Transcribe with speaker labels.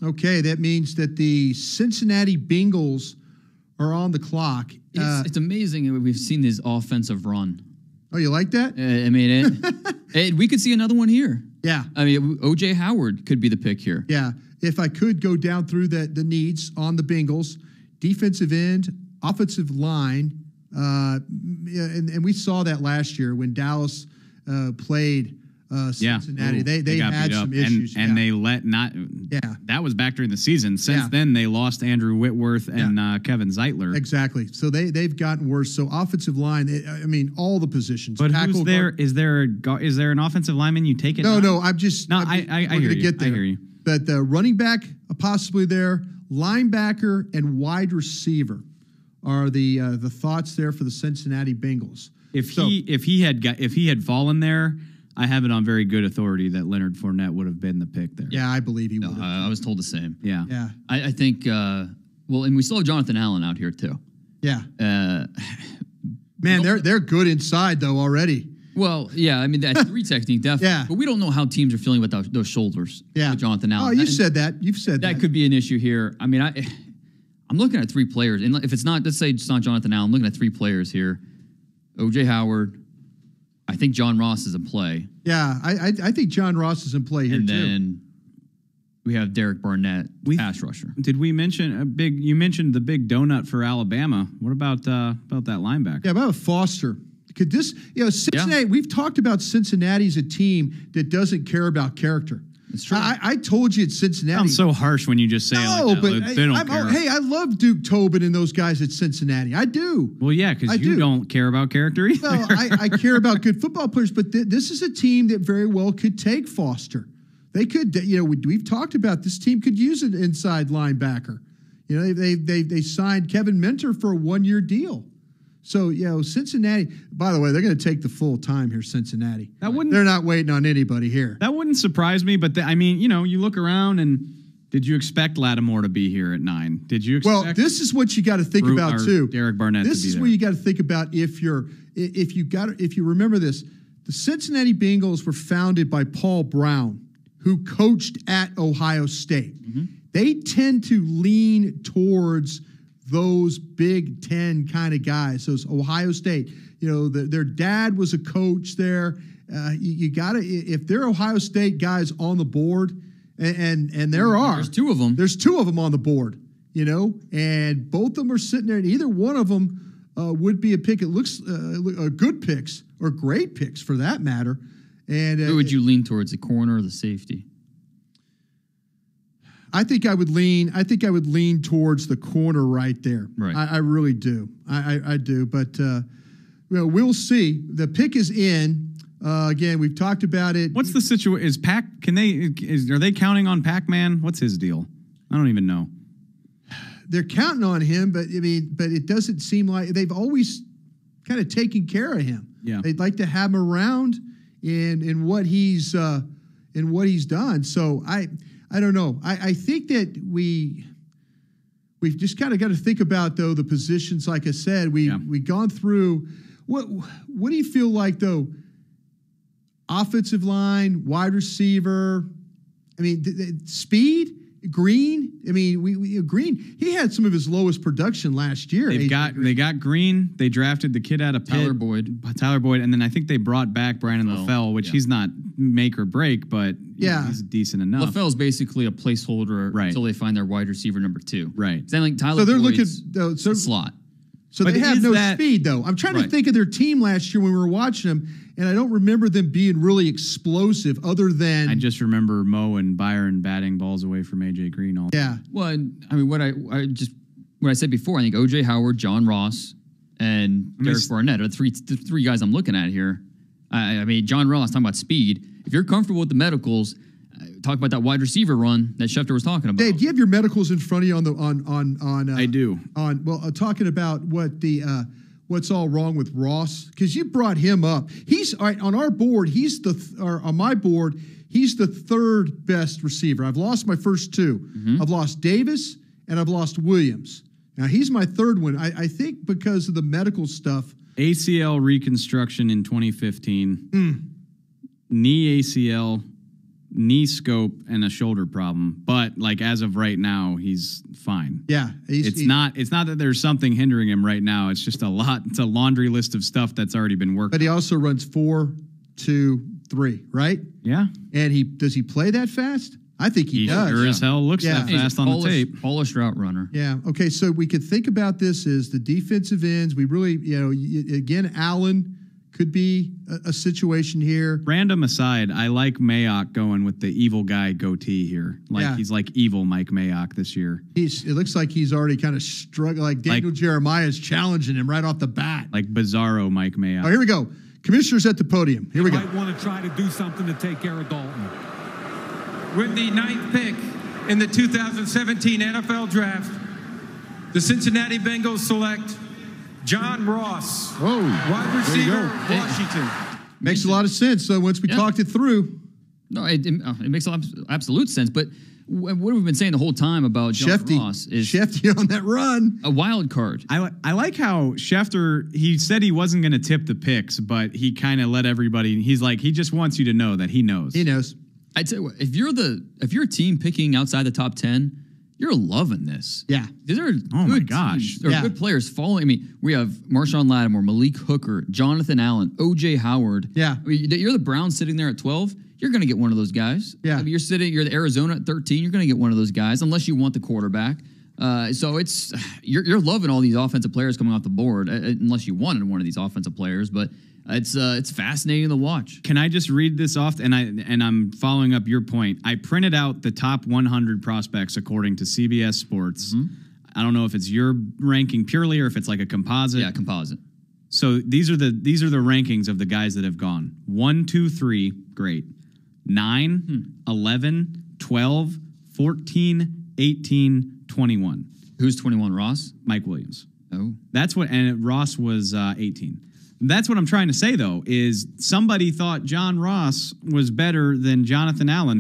Speaker 1: Okay, that means that the Cincinnati Bengals are on the clock.
Speaker 2: It's amazing we've seen this offensive run.
Speaker 1: Oh, you like that?
Speaker 2: I mean, we could see another one here.
Speaker 1: Yeah.
Speaker 2: I mean, O.J. Howard could be the pick here.
Speaker 1: Yeah. If I could go down through the needs on the Bengals, defensive end, offensive line, and we saw that last year when Dallas played Cincinnati. They had some issues.
Speaker 3: And they let not.
Speaker 1: Yeah. That
Speaker 3: was back during the season. Since then, they lost Andrew Whitworth and Kevin Zeitler.
Speaker 1: Exactly. So they've gotten worse. So offensive line, I mean, all the positions.
Speaker 3: But who's there? Is there an offensive lineman you take it?
Speaker 1: No. I'm just.
Speaker 3: No, I hear you.
Speaker 1: Get there.
Speaker 3: I hear you.
Speaker 1: But the running back possibly there, linebacker and wide receiver are the thoughts there for the Cincinnati Bengals.
Speaker 3: If he had fallen there, I have it on very good authority that Leonard Fournette would have been the pick there.
Speaker 1: Yeah, I believe he would have.
Speaker 2: I was told the same.
Speaker 3: Yeah.
Speaker 1: Yeah.
Speaker 2: I think, and we still have Jonathan Allen out here too.
Speaker 1: Yeah. Man, they're good inside though already.
Speaker 2: Well, yeah, I mean, that 3 technique, definitely.
Speaker 1: Yeah.
Speaker 2: But we don't know how teams are feeling with those shoulders with Jonathan Allen.
Speaker 1: Oh, you said that. You've said that.
Speaker 2: That could be an issue here. I mean, I'm looking at 3 players. And if it's not, let's say it's not Jonathan Allen, I'm looking at 3 players here. O.J. Howard. I think John Ross is in play.
Speaker 1: Yeah, I think John Ross is in play here, too.
Speaker 2: And then we have Derek Barnett, pass rusher.
Speaker 3: Did we mention you mentioned the big donut for Alabama. What about that linebacker?
Speaker 1: Yeah, about Foster. Could this, Cincinnati, we've talked about Cincinnati as a team that doesn't care about character.
Speaker 2: It's true.
Speaker 1: I told you at Cincinnati.
Speaker 3: Sounds so harsh when you just say it like that. They don't care.
Speaker 1: Hey, I love Duke Tobin and those guys at Cincinnati. I do.
Speaker 3: Well, yeah, because you don't care about character either.
Speaker 1: Well, I care about good football players, but this is a team that very well could take Foster. They could, we've talked about this team could use an inside linebacker. They signed Kevin Minter for a 1-year deal. So, Cincinnati, by the way, they're going to take the full time here, Cincinnati. They're not waiting on anybody here.
Speaker 3: That wouldn't surprise me, but you look around and did you expect Lattimore to be here at 9? Did you expect?
Speaker 1: Well, this is what you got to think about too.
Speaker 3: Derek Barnett.
Speaker 1: This is what you got to think about if you remember this. The Cincinnati Bengals were founded by Paul Brown, who coached at Ohio State. Mm-hmm. They tend to lean towards those Big Ten kind of guys, those Ohio State. Their dad was a coach there. You got to, if they're Ohio State guys on the board, and there's
Speaker 2: 2 of them.
Speaker 1: There's 2 of them on the board, and both of them are sitting there, and either one of them would be a pick. It looks good picks or great picks for that matter. And
Speaker 2: who would you lean towards, the corner or the safety?
Speaker 1: I think I would lean towards the corner right there.
Speaker 2: Right.
Speaker 1: I really do. I do. But we'll see. The pick is in. Again, we've talked about it.
Speaker 3: What's the situation? Is Pac? Are they counting on Pac-Man? What's his deal? I don't even know.
Speaker 1: They're counting on him, but it doesn't seem like they've always kind of taken care of him.
Speaker 3: Yeah.
Speaker 1: They'd like to have him around in what he's done. So I don't know. I think that we've just kind of got to think about, though, the positions. Like I said, we've gone through. What do you feel like, though? Offensive line, wide receiver. I mean, speed. Green. I mean, Green. He had some of his lowest production last year.
Speaker 3: They got Green. They drafted the kid out of Pitt, Tyler Boyd, and then I think they brought back Brandon LaFell, which he's not make or break, but he's decent enough.
Speaker 2: LaFell's basically a placeholder until they find their wide receiver number 2.
Speaker 3: Right.
Speaker 2: Then like Tyler.
Speaker 1: So they're
Speaker 2: Boyd's
Speaker 1: looking
Speaker 2: slot.
Speaker 1: So they have no speed, though. I'm trying to think of their team last year when we were watching them, and I don't remember them being really explosive other than...
Speaker 3: I just remember Mo and Byron batting balls away from A.J. Green all
Speaker 1: Yeah.
Speaker 2: Well, I mean, what I said before, I think O.J. Howard, John Ross, and Derek Barnett are the three guys I'm looking at here. I mean, John Ross, talking about speed. If you're comfortable with the medicals... Talk about that wide receiver run that Schefter was talking about.
Speaker 1: Dave, do you have your medicals in front of you on
Speaker 3: I do.
Speaker 1: Talking about what's all wrong with Ross, because you brought him up. He's all right on our board. On my board, he's the 3rd best receiver. I've lost my first 2. Mm-hmm. I've lost Davis and I've lost Williams. Now he's my 3rd one. I think because of the medical stuff.
Speaker 3: ACL reconstruction in 2015. Knee ACL knee scope and a shoulder problem, but like as of right now, he's fine.
Speaker 1: Yeah,
Speaker 3: it's not that there's something hindering him right now. It's just it's a laundry list of stuff that's already been worked.
Speaker 1: But he also runs 4-2-3, right?
Speaker 3: Yeah.
Speaker 1: And does he play that fast? I think he does.
Speaker 3: Sure as hell looks that fast on the tape.
Speaker 2: Polish route runner.
Speaker 1: Yeah. Okay. So we could think about this as the defensive ends. We really, again, Allen could be a situation here.
Speaker 3: Random aside, I like Mayock going with the evil guy goatee here. He's like evil Mike Mayock this year.
Speaker 1: It looks like he's already kind of struggling. Like Daniel Jeremiah is challenging him right off the bat.
Speaker 3: Like bizarro Mike Mayock.
Speaker 1: Oh, here we go. Commissioner's at the podium. Here we go.
Speaker 4: Might want to try to do something to take care of Dalton.
Speaker 5: With the 9th pick in the 2017 NFL Draft, the Cincinnati Bengals select John Ross, wide receiver, Washington.
Speaker 1: Makes a lot of sense. So once we talked it through.
Speaker 2: No, it makes absolute sense. But what we've been saying the whole time about John Ross is
Speaker 1: Shefty on that run.
Speaker 2: A wild card.
Speaker 3: I like how Schefter, he said he wasn't going to tip the picks, but he kind of let everybody, he's like, he just wants you to know that he knows.
Speaker 1: He knows.
Speaker 2: I'd say if you're a team picking outside the top 10, you're loving this.
Speaker 1: Yeah.
Speaker 2: These are good teams. They're good players following. I mean, we have Marshawn Lattimore, Malik Hooker, Jonathan Allen, O.J. Howard.
Speaker 1: Yeah.
Speaker 2: I mean, you're the Browns sitting there at 12. You're going to get one of those guys.
Speaker 1: Yeah.
Speaker 2: I mean, you're the Arizona at 13. You're going to get one of those guys unless you want the quarterback. So you're loving all these offensive players coming off the board, unless you wanted one of these offensive players. But it's fascinating to watch.
Speaker 3: Can I just read this off? And I'm following up your point. I printed out the top 100 prospects according to CBS Sports. Mm-hmm. I don't know if it's your ranking purely or if it's like a composite.
Speaker 2: Yeah, composite.
Speaker 3: So these are the rankings of the guys that have gone. 1, 2, 3, great. 9, 11, 12, 14, 18, 21.
Speaker 2: Who's 21? Ross?
Speaker 3: Mike Williams.
Speaker 2: Oh.
Speaker 3: And Ross was 18. That's what I'm trying to say, though, is somebody thought John Ross was better than Jonathan Allen,